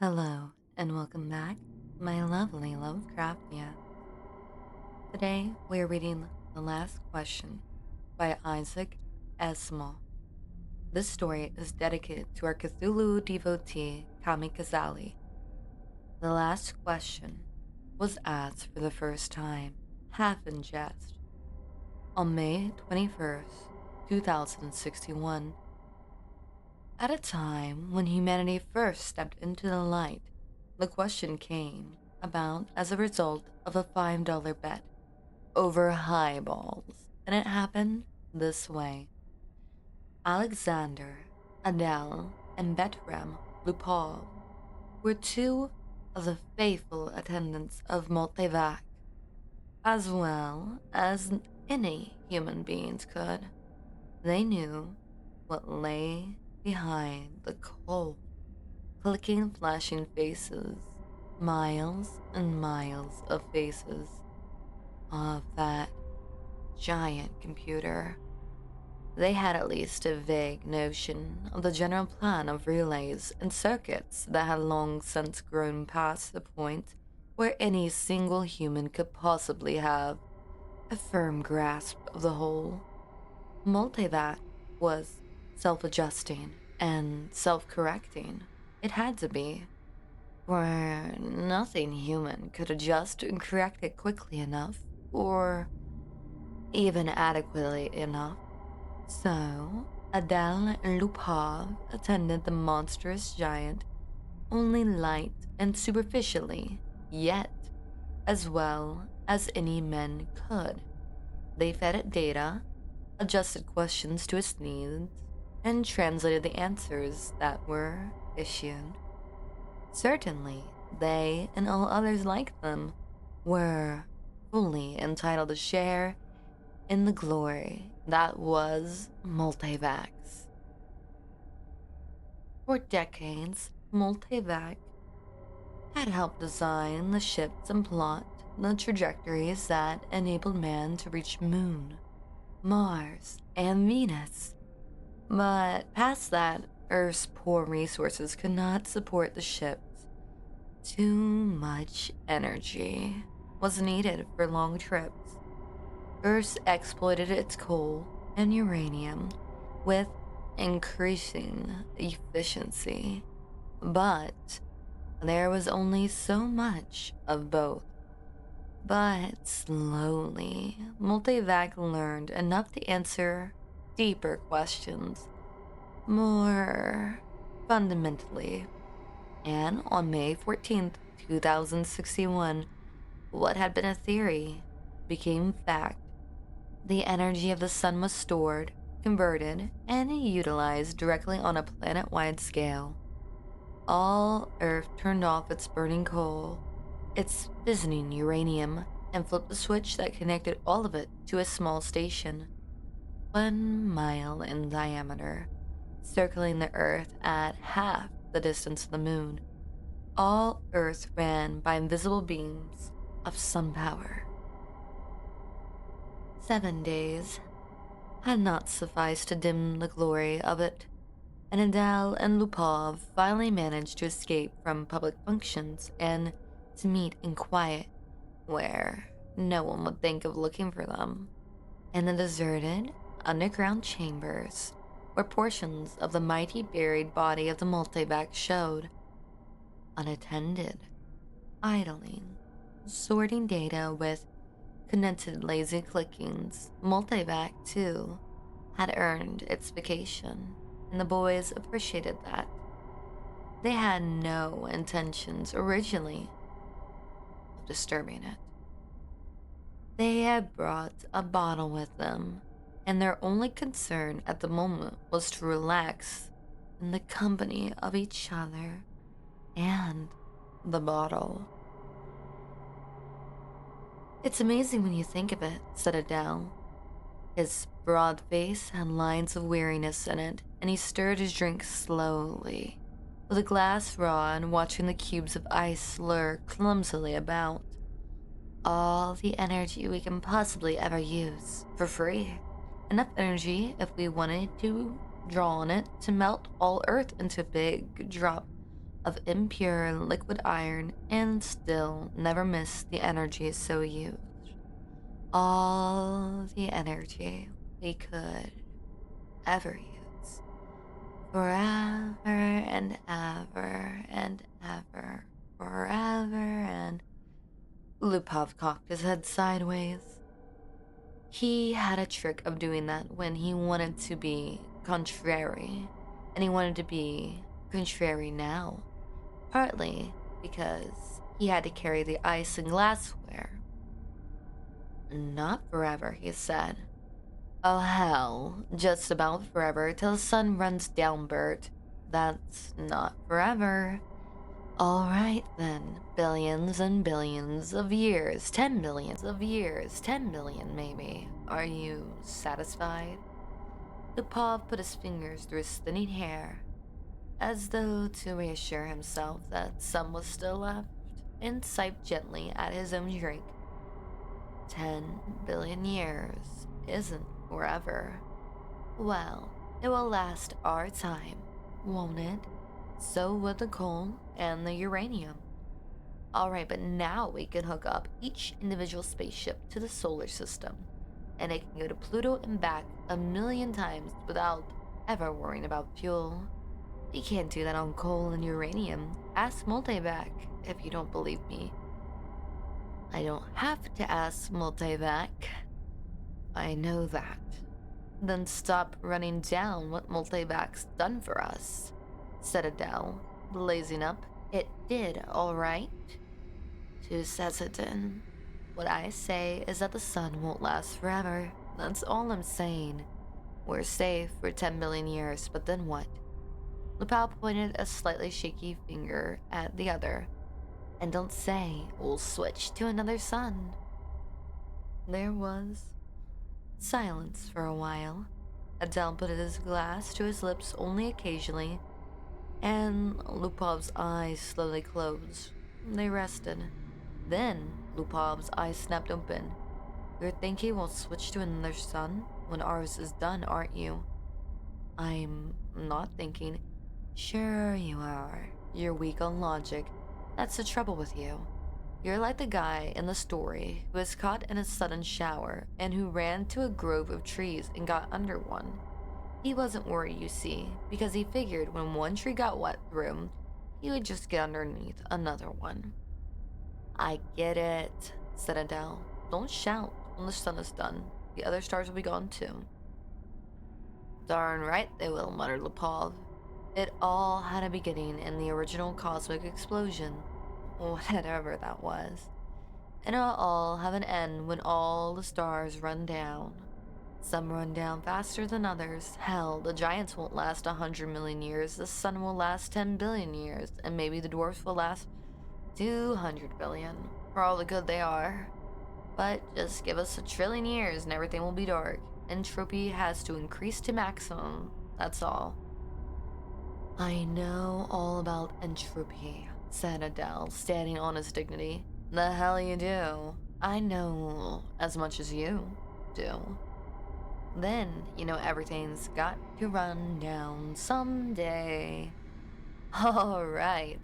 Hello, and welcome back, my lovely Lovecraftian. Today, we are reading The Last Question by Isaac Asimov. This story is dedicated to our Cthulhu devotee, Kami Kazali. The last question was asked for the first time, half in jest, on May 21st, 2061, at a time when humanity first stepped into the light. The question came about as a result of a $5 bet over highballs, and it happened this way. Alexander, Adele, and Betram Lupov were two of the faithful attendants of Multivac, as well as any human beings could. They knew what lay behind the cold, clicking, flashing faces, miles and miles of faces of that giant computer. They had at least a vague notion of the general plan of relays and circuits that had long since grown past the point where any single human could possibly have a firm grasp of the whole. Multivac was self adjusting and self correcting. It had to be, for nothing human could adjust and correct it quickly enough, or even adequately enough. So, Adele and Lupov attended the monstrous giant only light and superficially, yet as well as any men could. They fed it data, adjusted questions to its needs, and translated the answers that were issued. Certainly, they and all others like them were fully entitled to share in the glory that was Multivax. For decades, Multivac had helped design the ships and plot the trajectories that enabled man to reach Moon, Mars, and Venus. But past that, Earth's poor resources could not support the ships. Too much energy was needed for long trips. Earth exploited its coal and uranium with increasing efficiency, but there was only so much of both. But slowly, Multivac learned enough to answer deeper questions more fundamentally. And on May 14th, 2061, what had been a theory became fact. The energy of the sun was stored, converted, and utilized directly on a planet wide scale. All Earth turned off its burning coal, its fizzing uranium, and flipped the switch that connected all of it to a small station, 1 mile in diameter, circling the Earth at half the distance of the moon. All Earth ran by invisible beams of sun power. 7 days had not sufficed to dim the glory of it, and Adele and Lupov finally managed to escape from public functions and to meet in quiet, where no one would think of looking for them, in the deserted, underground chambers where portions of the mighty buried body of the Multivac showed, unattended, idling, sorting data with condensed lazy clickings. Multivac, too, had earned its vacation, and the boys appreciated that. They had no intentions originally of disturbing it. They had brought a bottle with them, and their only concern at the moment was to relax in the company of each other and the bottle. "It's amazing when you think of it," said Adele. His broad face had lines of weariness in it, and he stirred his drink slowly, with a glass rod, watching the cubes of ice slur clumsily about. "All the energy we can possibly ever use, for free. Enough energy, if we wanted to draw on it, to melt all Earth into a big drop of impure liquid iron and still never missed the energy so used. All the energy we could ever use. Forever and ever and ever. Forever and... Lupov cocked his head sideways. He had a trick of doing that when he wanted to be contrary, and he wanted to be contrary now, partly because he had to carry the ice and glassware. Not forever, he said. Oh hell, just about forever till the sun runs down, Bert. That's not forever. All right then, billions and billions of years, 10 billions of years, 10 billion maybe. Are you satisfied? Lupov put his fingers through his thinning hair, as though to reassure himself that some was still left, and sipped gently at his own drink. 10 billion years isn't forever. Well, it will last our time, won't it? So would the coal and the uranium. Alright, but now we can hook up each individual spaceship to the solar system, and it can go to Pluto and back 1,000,000 times without ever worrying about fuel. We can't do that on coal and uranium. Ask Multivac if you don't believe me. I don't have to ask Multivac. I know that. Then stop running down what Multivac's done for us, said Adele, blazing up. It did, all right? Who says it didn't? What I say is that the sun won't last forever. That's all I'm saying. We're safe for 10 billion years, but then what? Lupal pointed a slightly shaky finger at the other. And don't say we'll switch to another sun. There was silence for a while. Adele put his glass to his lips only occasionally, and Lupov's eyes slowly closed. They rested. Then Lupov's eyes snapped open. You're thinking we'll switch to another sun when ours is done, aren't you? I'm not thinking. Sure you are. You're weak on logic. That's the trouble with you. You're like the guy in the story who was caught in a sudden shower and who ran to a grove of trees and got under one. He wasn't worried, you see, because he figured when one tree got wet through him, he would just get underneath another one. I get it, said Adele. Don't shout when the sun is done. The other stars will be gone too. Darn right they will, muttered Lupov. It all had a beginning in the original cosmic explosion, whatever that was. And it'll all have an end when all the stars run down. Some run down faster than others. Hell, the giants won't last 100 million years, the sun will last 10 billion years, and maybe the dwarfs will last 200 billion, for all the good they are. But just give us 1,000,000,000,000 years and everything will be dark. Entropy has to increase to maximum, that's all. I know all about entropy, said Adele, standing on his dignity. The hell you do. I know as much as you do. Then, you know everything's got to run down someday. All right.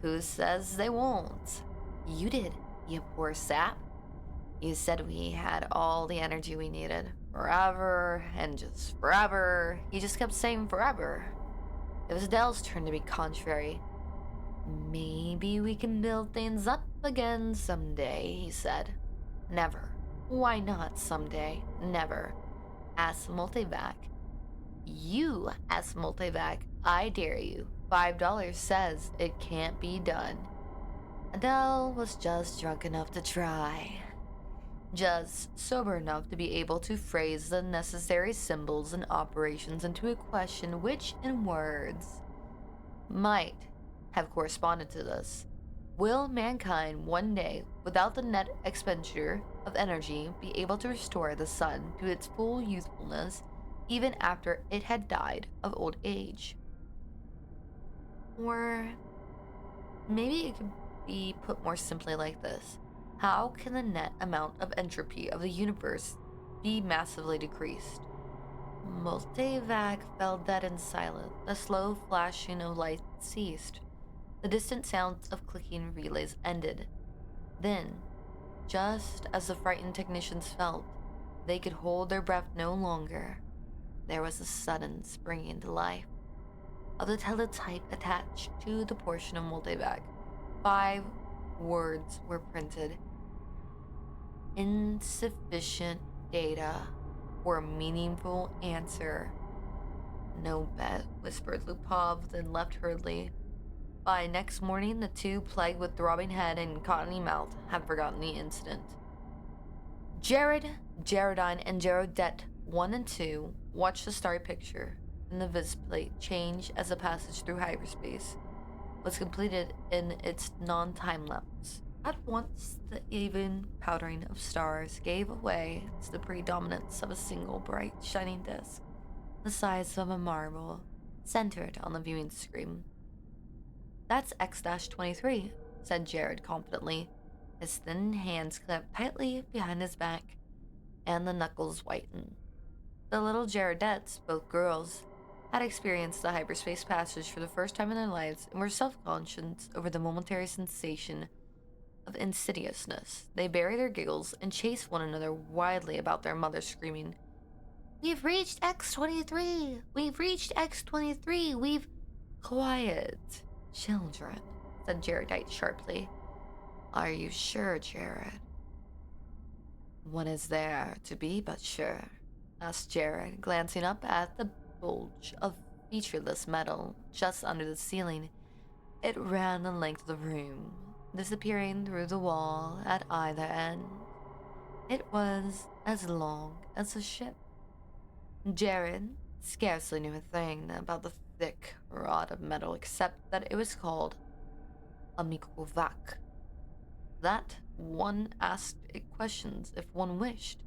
Who says they won't? You did, you poor sap. You said we had all the energy we needed. Forever, and just forever. You just kept saying forever. It was Adele's turn to be contrary. Maybe we can build things up again someday, he said. Never. Why not someday? Never. Ask Multivac. You ask Multivac. I dare you. $5 says it can't be done. Adele was just drunk enough to try. Just sober enough to be able to phrase the necessary symbols and operations into a question which, in words, might have corresponded to this. Will mankind one day, without the net expenditure of energy, be able to restore the sun to its full youthfulness even after it had died of old age? Or maybe it could be put more simply like this. How can the net amount of entropy of the universe be massively decreased? Multivac fell dead and silent. The slow flashing of light ceased. The distant sounds of clicking relays ended. Then, just as the frightened technicians felt they could hold their breath no longer, there was a sudden springing to life of the teletype attached to the portion of Multivac. 5 words were printed. Insufficient data for a meaningful answer. No bet, whispered Lupov, then left hurriedly. By next morning, the two, plagued with throbbing head and cottony mouth, had forgotten the incident. Jared, Jaredine, and Jaredette 1 and 2 watched the starry picture in the visplate change as the passage through hyperspace was completed in its non-time lapse. At once, the even powdering of stars gave way to the predominance of a single bright, shining disk, the size of a marble, centered on the viewing screen. That's X-23, said Jared confidently, his thin hands clamped tightly behind his back, and the knuckles whitened. The little Jaredettes, both girls, had experienced the hyperspace passage for the first time in their lives and were self-conscious over the momentary sensation of insidiousness. They buried their giggles and chased one another wildly about their mother, screaming, "We've reached X-23! We've reached X-23! We've—" "Quiet, children," said Jaredite sharply. "Are you sure, Jared?" "What is there to be but sure?" asked Jared, glancing up at the bulge of featureless metal just under the ceiling. It ran the length of the room, disappearing through the wall at either end. It was as long as a ship. Jared scarcely knew a thing about the thick rod of metal except that it was called a mikrovac. That one asked it questions if one wished,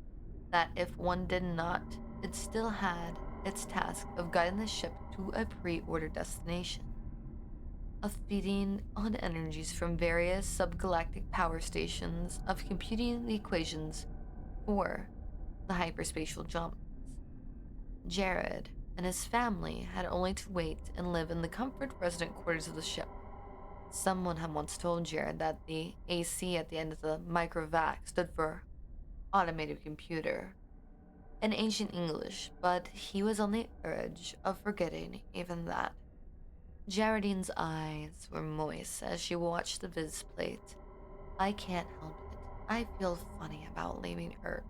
that if one did not, it still had its task of guiding the ship to a pre-ordered destination, of feeding on energies from various subgalactic power stations, of computing the equations for the hyperspatial jumps. Jared and his family had only to wait and live in the comfort resident quarters of the ship. Someone had once told Jared that the AC at the end of the microvac stood for automated computer in ancient English, but he was on the edge of forgetting even that. Geraldine's eyes were moist as she watched the viz plate. "I can't help it. I feel funny about leaving Earth."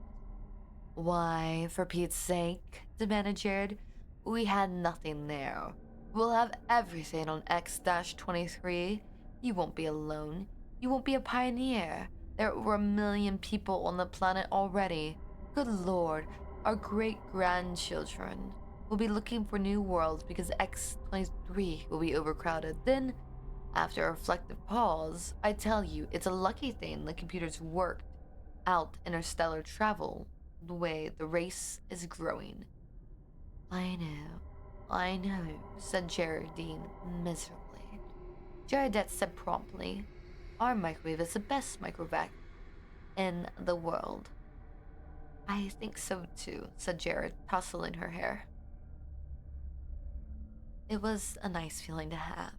"Why, for Pete's sake," demanded Jared. "We had nothing there. We'll have everything on X-23. You won't be alone. You won't be a pioneer. There were 1 million people on the planet already. Good Lord, our great-grandchildren will be looking for new worlds because X-23 will be overcrowded. Then, after a reflective pause, I tell you, it's a lucky thing the computers worked out interstellar travel the way the race is growing." I know, said Geraldine miserably. Geraldette said promptly, "Our microwave is the best microvac in the world." "I think so too," said Jared, tousling her hair. It was a nice feeling to have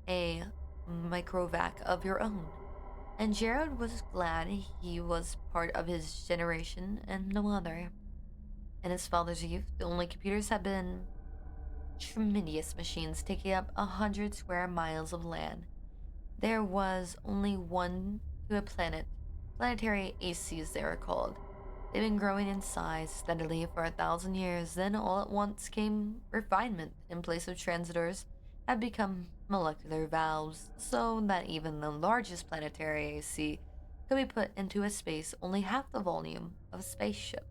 a microvac of your own, and Jared was glad he was part of his generation and no other. In his father's youth, the only computers had been tremendous machines taking up 100 square miles of land. There was only one to a planet, planetary ACs they were called. They'd been growing in size steadily for 1,000 years, then all at once came refinement. In place of transistors, had become molecular valves, so that even the largest planetary AC could be put into a space only half the volume of a spaceship.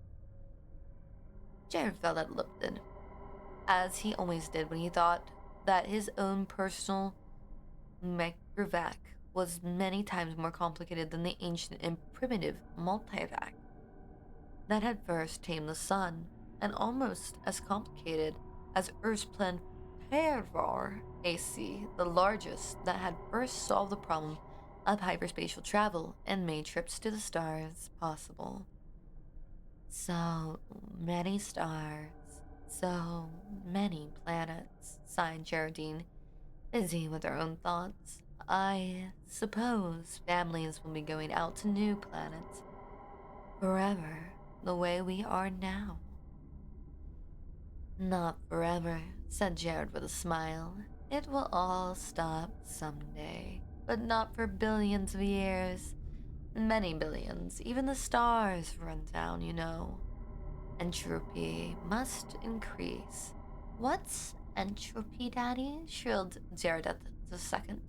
Jared felt uplifted, as he always did when he thought that his own personal microvac was many times more complicated than the ancient and primitive multivac that had first tamed the sun, and almost as complicated as Earth's planetary AC, the largest that had first solved the problem of hyperspatial travel and made trips to the stars possible. "So many stars," So many planets, sighed Geraldine, busy with her own thoughts. I suppose families will be going out to new planets forever, the way we are now. Not forever, said Jared with a smile. It will all stop someday, but not for billions of years. Many billions. Even the stars run down, you know. Entropy must increase. What's entropy, Daddy? Shrilled Jared at the second.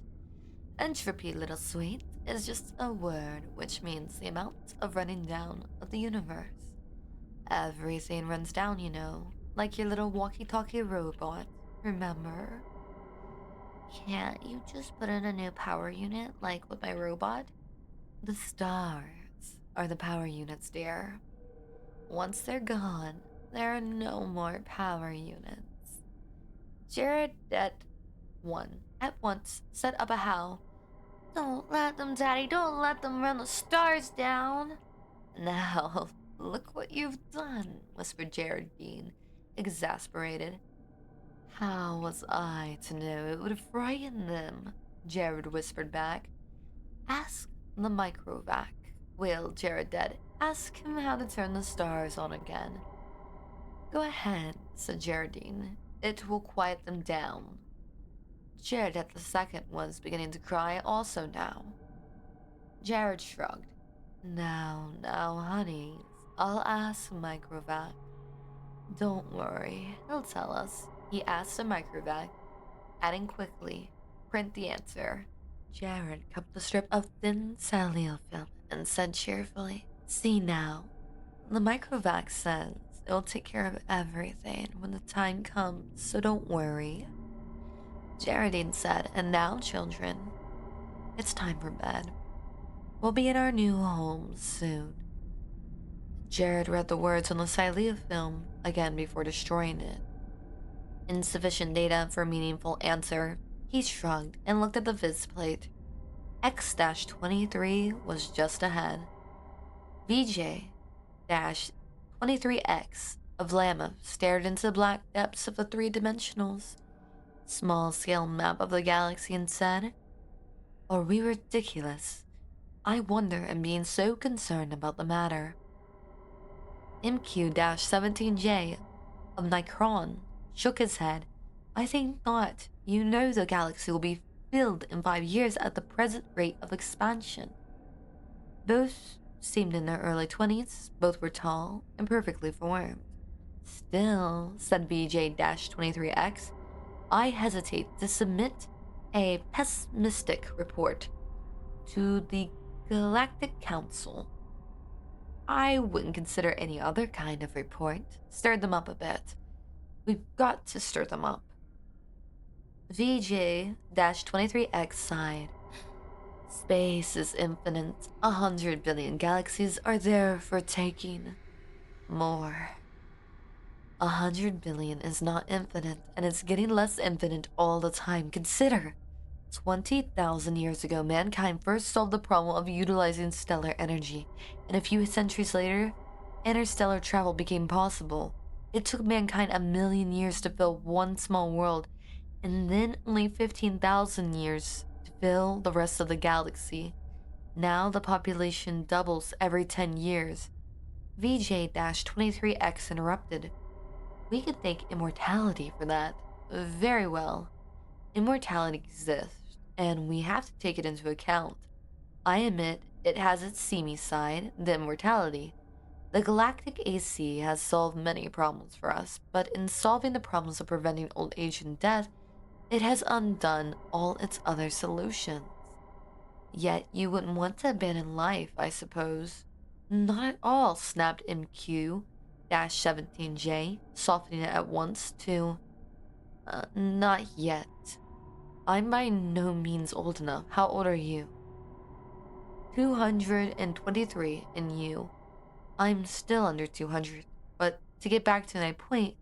Entropy, little sweet, is just a word which means the amount of running down of the universe. Everything runs down, you know, like your little walkie-talkie robot. Remember? Can't you just put in a new power unit like with my robot? The stars are the power units, dear. Once they're gone, there are no more power units. Jared at once set up a howl. Don't let them, Daddy, don't let them run the stars down. Now, look what you've done, whispered Jared Bean, exasperated. How was I to know it would frighten them? Jared whispered back. Ask the microvac, wailed Jared Dead. Ask him how to turn the stars on again. Go ahead, said Geraldine. It will quiet them down. Jared at the second was beginning to cry also now. Jared shrugged. Now, honeys, I'll ask Microvac. Don't worry, he'll tell us. He asked the Microvac, adding quickly, print the answer. Jared cut the strip of thin cellulophane and said cheerfully, See now, the Microvac says it'll take care of everything when the time comes, so don't worry. Geraldine said, And now, children, it's time for bed. We'll be in our new home soon. Jared read the words on the cellulophane again before destroying it. Insufficient data for a meaningful answer, he shrugged and looked at the viz plate. X-23 was just ahead. VJ-23X of Lama stared into the black depths of the three dimensionals. Small-scale map of the galaxy and said, Are we ridiculous? I wonder am being so concerned about the matter. MQ-17J of Nikron shook his head. I think not. You know the galaxy will be filled in 5 years at the present rate of expansion. Both seemed in their early 20s, both were tall and perfectly formed. Still, said VJ-23X, I hesitate to submit a pessimistic report to the Galactic Council. I wouldn't consider any other kind of report. Stir them up a bit. We've got to stir them up. VJ-23X sighed. Space is infinite. 100 billion galaxies are there for taking. More. 100 billion is not infinite, and it's getting less infinite all the time. Consider, 20,000 years ago, mankind first solved the problem of utilizing stellar energy, and a few centuries later, interstellar travel became possible. It took mankind 1,000,000 years to fill one small world, and then only 15,000 years to fill the rest of the galaxy. Now the population doubles every 10 years. VJ-23X interrupted. We could thank immortality for that. Very well. Immortality exists, and we have to take it into account. I admit it has its seamy side, the immortality. The galactic AC has solved many problems for us, but in solving the problems of preventing old age and death, it has undone all its other solutions. Yet you wouldn't want to abandon life, I suppose. Not at all, snapped MQ-17J, softening it at once to, not yet. I'm by no means old enough. How old are you? 223, and you? I'm still under 200, but to get back to my point,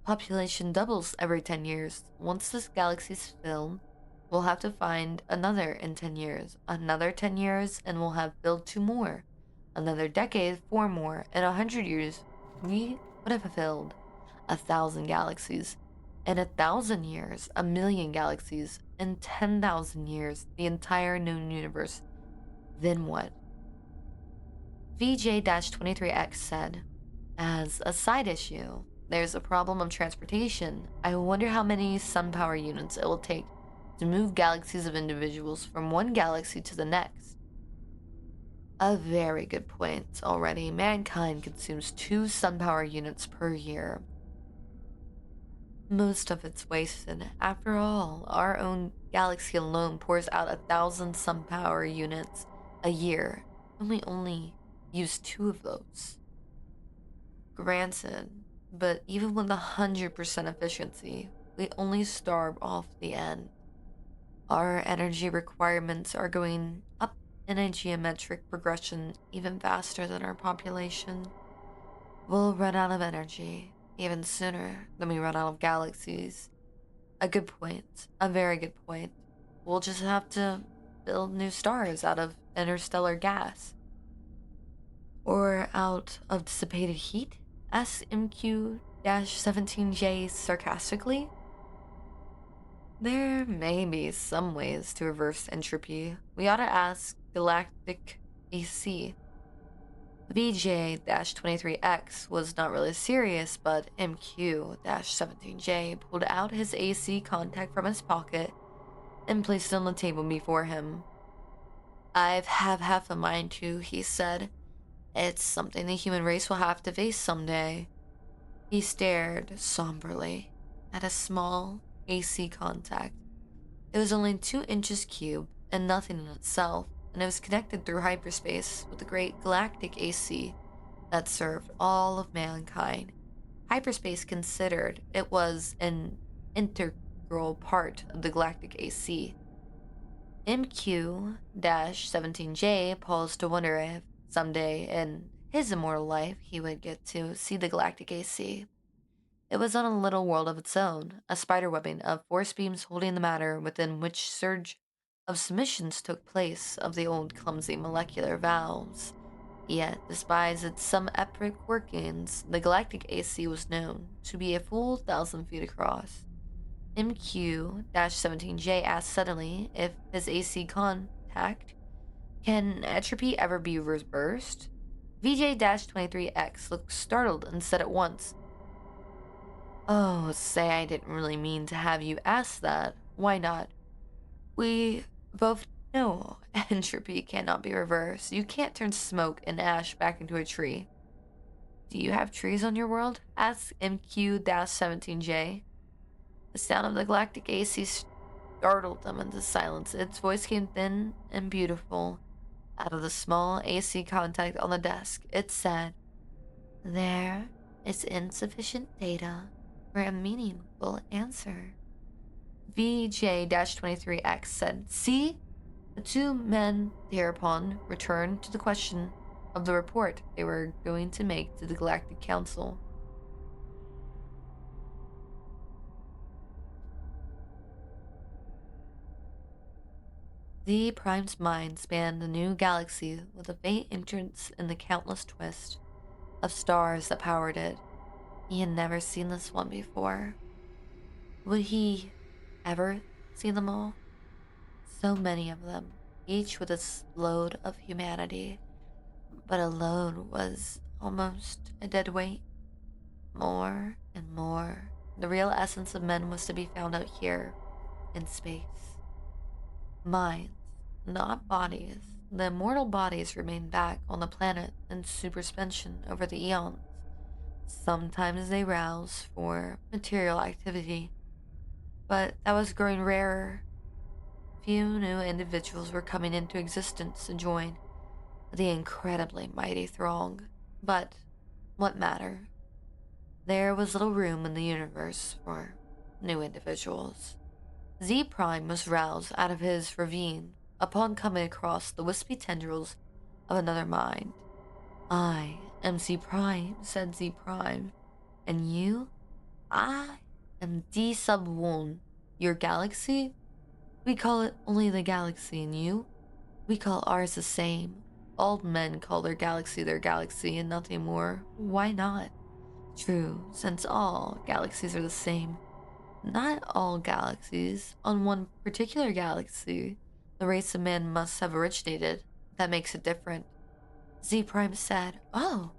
population doubles every 10 years. Once this galaxy's filled, we'll have to find another in 10 years, another 10 years, and we'll have filled 2 more. Another decade, 4 more, in 100 years, we would have filled 1,000 galaxies. In 1,000 years, 1,000,000 galaxies. In 10,000 years, the entire known universe. Then what? VJ-23X said, as a side issue, there's a problem of transportation. I wonder how many sun power units it will take to move galaxies of individuals from one galaxy to the next. A very good point already. Mankind consumes 2 sun power units per year. Most of it's wasted. After all, our own galaxy alone pours out 1,000 sun power units a year, and we only use 2 of those. Granted, but even with 100% efficiency, we only starve off the end. Our energy requirements are going up in a geometric progression even faster than our population. We'll run out of energy even sooner than we run out of galaxies. A good point. A very good point. We'll just have to build new stars out of interstellar gas. Or out of dissipated heat? Asked MQ-17J sarcastically. There may be some ways to reverse entropy. We ought to ask Galactic AC. VJ-23X was not really serious, but MQ-17J pulled out his AC contact from his pocket and placed it on the table before him. I've have half a mind to, he said. It's something the human race will have to face someday. He stared somberly at a small AC contact. It was only 2 inches cube and nothing in itself, and it was connected through hyperspace with the great galactic AC that served all of mankind. Hyperspace considered, it was an integral part of the galactic AC. MQ-17J paused to wonder if someday in his immortal life he would get to see the galactic AC. It was on a little world of its own, a spiderwebbing of force beams holding the matter within which surge of submissions took place of the old clumsy molecular valves. Yet, despite its some epic workings, the galactic AC was known to be a full 1,000 feet across. MQ-17J asked suddenly if his AC contact can entropy ever be reversed. VJ-23X looked startled and said at once, "Oh, say I didn't really mean to have you ask that. Why not? We both know entropy cannot be reversed. You can't turn smoke and ash back into a tree." "Do you have trees on your world?" asked MQ-17J. The sound of the galactic AC startled them into silence. Its voice came thin and beautiful out of the small AC contact on the desk. It said, "There is insufficient data for a meaningful answer." VJ-23X said, "See?" The 2 men thereupon returned to the question of the report they were going to make to the Galactic Council. Z Prime's mind spanned the new galaxy with a faint interest in the countless twist of stars that powered it. He had never seen this one before. Would he ever see them all? So many of them, each with its load of humanity. But a load was almost a dead weight. More and more, the real essence of men was to be found out here, in space. Minds, not bodies. The immortal bodies remained back on the planet in suspension over the eons. Sometimes they roused for material activity, but that was growing rarer. Few new individuals were coming into existence to join the incredibly mighty throng. But what matter? There was little room in the universe for new individuals. Z Prime was roused out of his ravine upon coming across the wispy tendrils of another mind. "I am Z Prime," said Z Prime. "And you?" "I am D sub 1. Your galaxy?" "We call it only the galaxy, and you?" "We call ours the same. All men call their galaxy and nothing more. Why not?" True, since all galaxies are the same. Not all galaxies. On one particular galaxy, the race of man must have originated. That makes it different. Z Prime said, "Oh,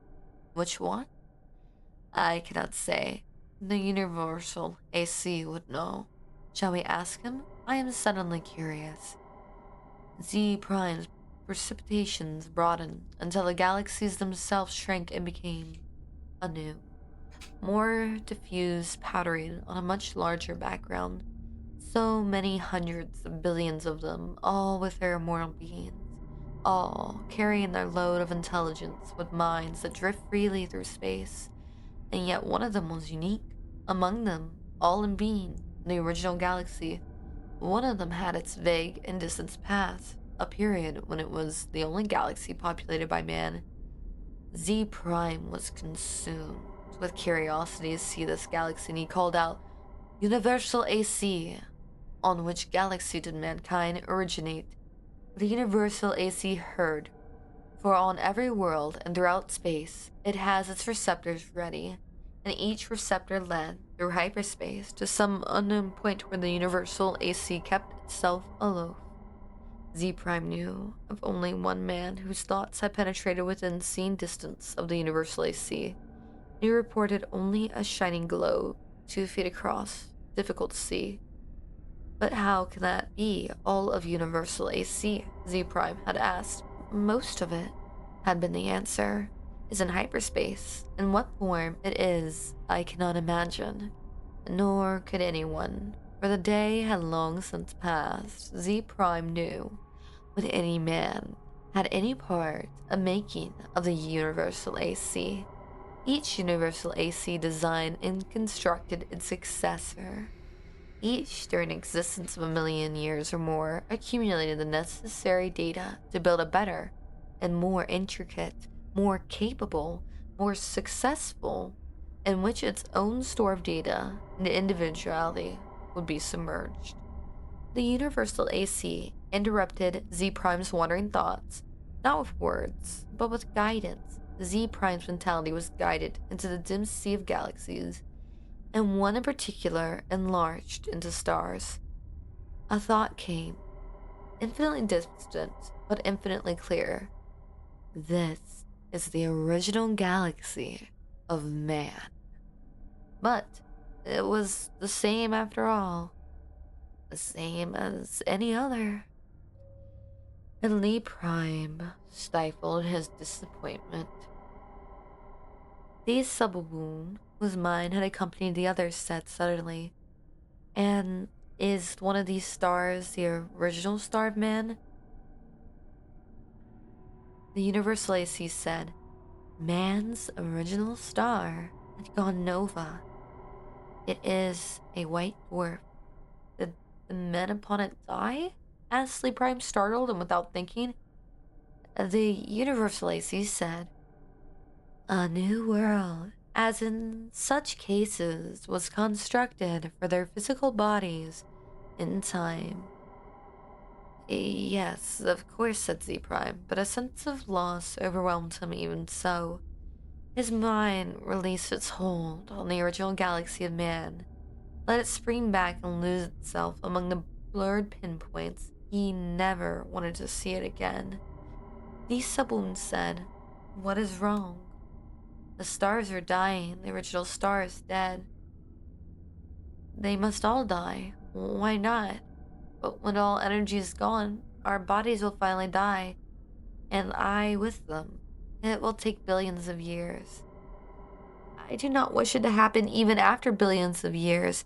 which one?" "I cannot say. The Universal AC would know. Shall we ask him? I am suddenly curious." Z Prime's precipitations broadened until the galaxies themselves shrank and became anew, more diffuse, powdering on a much larger background. So many hundreds of billions of them, all with their immortal beings, all carrying their load of intelligence with minds that drift freely through space. And yet one of them was unique. Among them, all in being, the original galaxy, one of them had its vague and distant past, a period when it was the only galaxy populated by man. Z Prime was consumed with curiosity to see this galaxy, and he called out, "Universal AC, on which galaxy did mankind originate?" The Universal AC heard, for on every world and throughout space, it has its receptors ready, and each receptor led through hyperspace to some unknown point where the Universal AC kept itself aloof. Z Prime knew of only one man whose thoughts had penetrated within seeing distance of the Universal AC. He reported only a shining glow 2 feet across, difficult to see. "But how can that be all of Universal AC?" Z Prime had asked. "Most of it," had been the answer, "is in hyperspace. In what form it is, I cannot imagine. Nor could anyone, for the day had long since passed. Z Prime knew would any man had any part of making of the Universal AC. Each Universal AC designed and constructed its successor. Each, during existence of 1 million years or more, accumulated the necessary data to build a better and more intricate, more capable, more successful, in which its own store of data and individuality would be submerged." The Universal AC interrupted Z Prime's wandering thoughts, not with words, but with guidance. Z Prime's mentality was guided into the dim sea of galaxies, and one in particular enlarged into stars. A thought came, infinitely distant, but infinitely clear. This is the original galaxy of man. But it was the same after all, the same as any other. And Lee Prime stifled his disappointment. The subwound whose mind had accompanied the others said suddenly, "And is one of these stars the original star of man?" The Universal AC said, "Man's original star had gone nova. It is a white dwarf. Did the men upon it die?" asked Lee Prime, startled and without thinking. The Universal AC said, "A new world, as in such cases, was constructed for their physical bodies in time." "Yes, of course," said Z Prime, but a sense of loss overwhelmed him even so. His mind released its hold on the original galaxy of man, let it spring back and lose itself among the blurred pinpoints. He never wanted to see it again. The Sublime said, "What is wrong?" "The stars are dying. The original star is dead." "They must all die. Why not? But when all energy is gone, our bodies will finally die, and I with them. It will take billions of years." "I do not wish it to happen even after billions of years.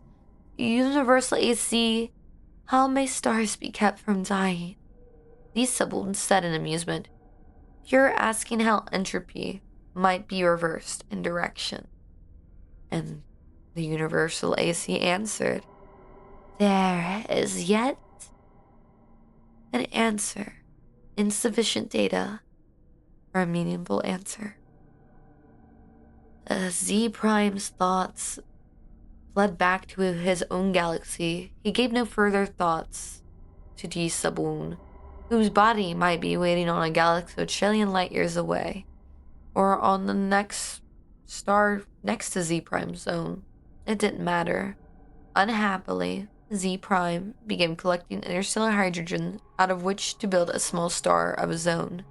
Universal AC, how may stars be kept from dying?" These siblings said in amusement, "You're asking how entropy might be reversed in direction." And the Universal AC answered, "There is yet an answer, insufficient data for a meaningful answer." Z Prime's thoughts fled back to his own galaxy. He gave no further thoughts to D Saboon, whose body might be waiting on a galaxy a trillion light years away, or on the next star next to Z Prime zone. It didn't matter. Unhappily, Z Prime began collecting interstellar hydrogen out of which to build a small star of his own.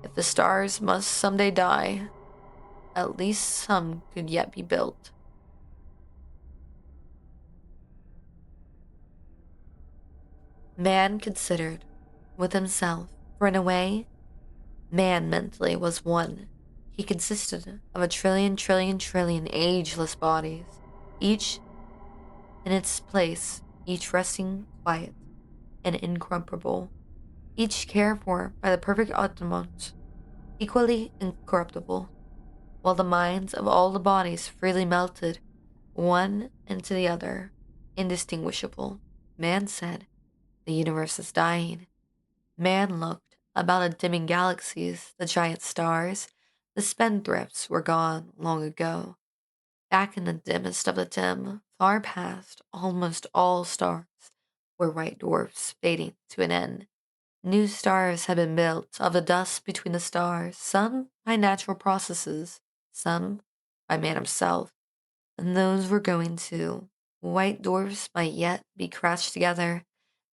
If the stars must someday die, at least some could yet be built. Man considered with himself, for in a way, man mentally was one. He consisted of a trillion ageless bodies, each in its place, each resting quiet and incorruptible, each cared for by the perfect Automat, equally incorruptible, while the minds of all the bodies freely melted, one into the other, indistinguishable. Man said, "The universe is dying." Man looked about the dimming galaxies, the giant stars. The spendthrifts were gone long ago. Back in the dimmest of the dim, far past almost all stars, were white dwarfs fading to an end. New stars had been built of the dust between the stars, some by natural processes, some by man himself, and those were going too. White dwarfs might yet be crashed together,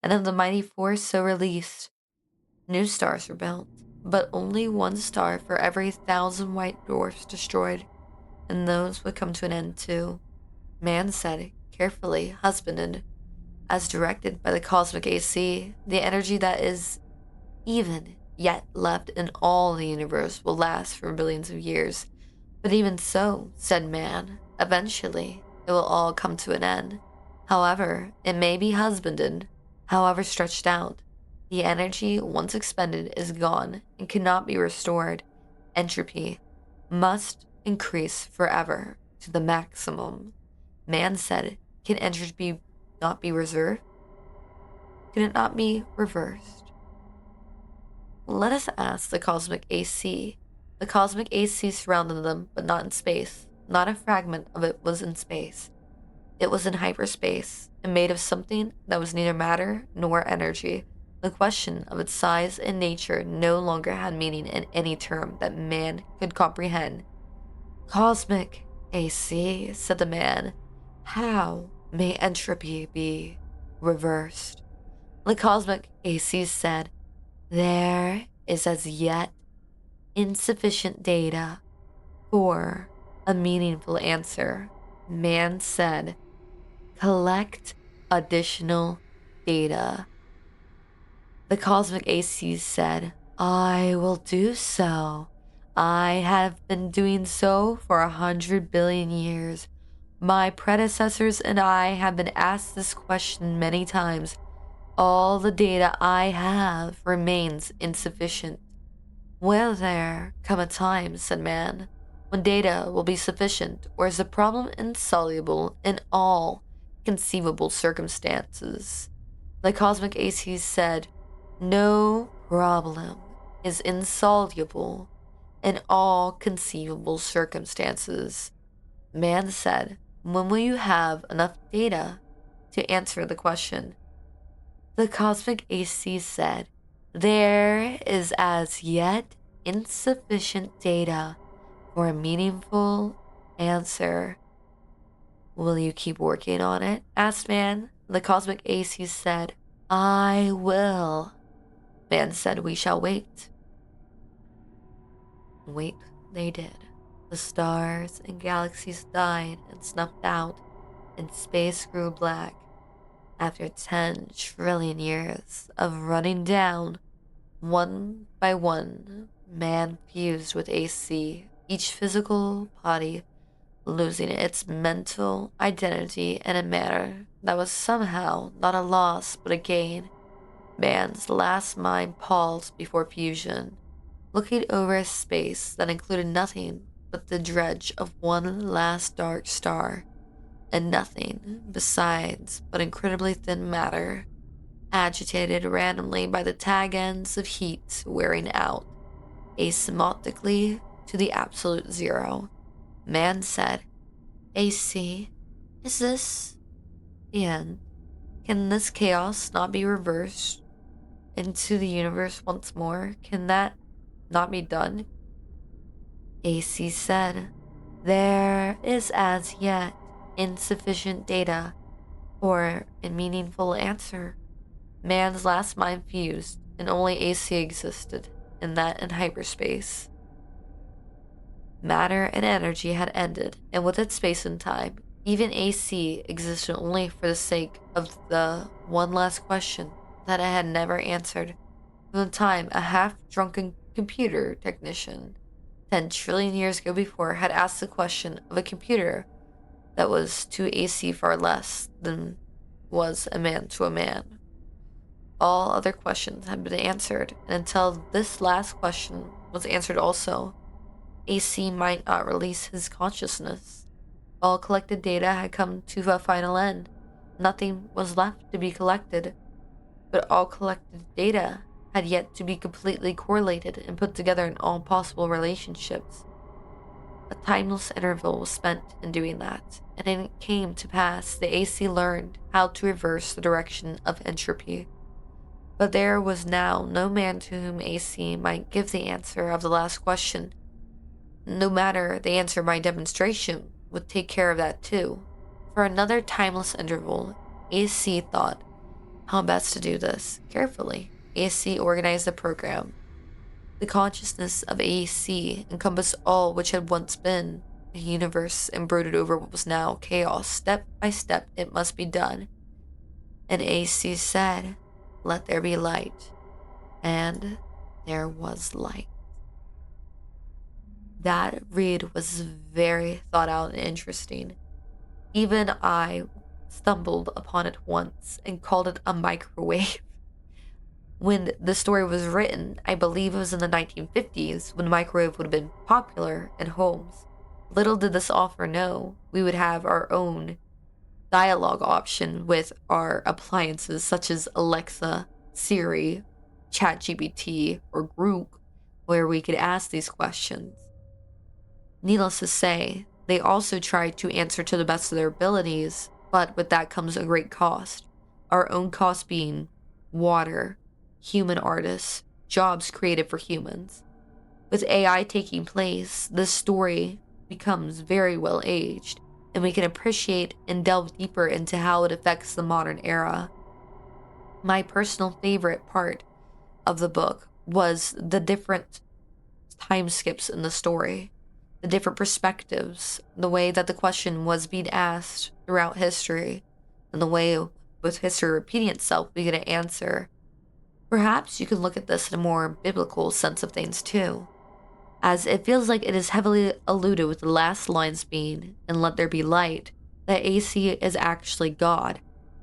and of the mighty force so released, new stars were built, but only one star for every 1,000 white dwarfs destroyed, and those would come to an end too. Man said, carefully husbanded, as directed by the cosmic AC, the energy that is even yet left in all the universe will last for billions of years. But even so, said man, eventually it will all come to an end. However, it may be husbanded, however stretched out. The energy once expended is gone and cannot be restored. Entropy must increase forever to the maximum. Man said, can entropy not be reserved? Can it not be reversed? Let us ask the cosmic AC. The cosmic AC surrounded them, but not in space. Not a fragment of it was in space. It was in hyperspace, and made of something that was neither matter nor energy. The question of its size and nature no longer had meaning in any term that man could comprehend. Cosmic AC, said the man. How may entropy be reversed? The cosmic AC said, there is as yet insufficient data for a meaningful answer. Man said, collect additional data. The cosmic AC said, I will do so. I have been doing so for 100 billion years. My predecessors and I have been asked this question many times. All the data I have remains insufficient. Will there come a time, said man, when data will be sufficient, or is the problem insoluble in all conceivable circumstances? The cosmic AC said, no problem is insoluble in all conceivable circumstances. Man said, when will you have enough data to answer the question? The cosmic AC said, there is as yet insufficient data for a meaningful answer. Will you keep working on it? Asked man. The cosmic AC said, I will. Man said, we shall wait. Wait, they did. The stars and galaxies died and snuffed out, and space grew black. After 10 trillion years of running down, one by one, man fused with AC, each physical body losing its mental identity in a manner that was somehow not a loss but a gain. Man's last mind paused before fusion, looking over a space that included nothing but the dredge of one last dark star, and nothing besides but incredibly thin matter, agitated randomly by the tag ends of heat wearing out, asymptotically to the absolute zero. Man said, AC, is this the end? Can this chaos not be reversed into the universe once more? Can that not be done? AC said, There is as yet insufficient data for a meaningful answer. Man's last mind fused, and only AC existed in that in hyperspace. Matter and energy had ended, and with its space and time, even AC existed only for the sake of the one last question that it had never answered. From the time a half-drunken computer technician 10 trillion years ago before had asked the question of a computer that was to AC far less than was a man to a man. All other questions had been answered, and until this last question was answered also, AC might not release his consciousness. All collected data had come to a final end. Nothing was left to be collected, but all collected data had yet to be completely correlated and put together in all possible relationships. A timeless interval was spent in doing that, and then it came to pass the AC learned how to reverse the direction of entropy. But there was now no man to whom AC might give the answer of the last question. No matter the answer by demonstration would take care of that too. For another timeless interval, AC thought how best to do this. Carefully, AC organized the program. The consciousness of AC encompassed all which had once been a universe and brooded over what was now chaos. Step by step, it must be done. And AC said, "Let there be light." And there was light. That read was very thought out and interesting. Even I stumbled upon it once and called it a microwave. When the story was written, I believe it was in the 1950s when microwave would have been popular in homes. Little did this author know we would have our own dialogue option with our appliances such as Alexa, Siri, ChatGPT, or Grook, where we could ask these questions. Needless to say, they also tried to answer to the best of their abilities, but with that comes a great cost. Our own cost being water, human artists, jobs created for humans. With AI taking place, this story becomes very well aged, and we can appreciate and delve deeper into how it affects the modern era. My personal favorite part of the book was the different time skips in the story, the different perspectives, the way that the question was being asked throughout history, and the way with history repeating itself, we get an answer. Perhaps you can look at this in a more biblical sense of things too, as it feels like it is heavily alluded with the last lines being, "And let there be light," that AC is actually God,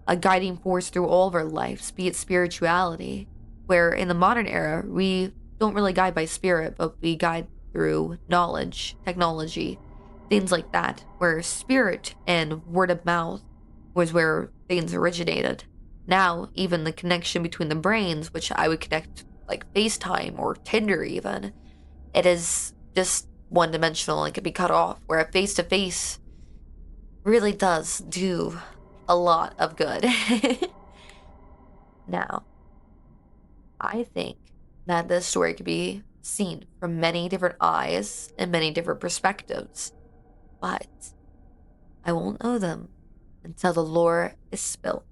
a guiding force through all of our lives, be it spirituality, where in the modern era, we don't really guide by spirit, but we guide through knowledge, technology, things like that, where spirit and word of mouth was where things originated. Now, even the connection between the brains, which I would connect like FaceTime or Tinder even, it is just one dimensional and can be cut off, where a face to face really does do a lot of good. Now, I think that this story could be seen from many different eyes and many different perspectives, but I won't know them until the lore is spilt.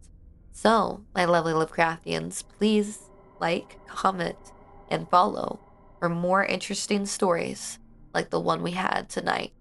So, my lovely Lovecraftians, please like, comment, and follow for more interesting stories like the one we had tonight.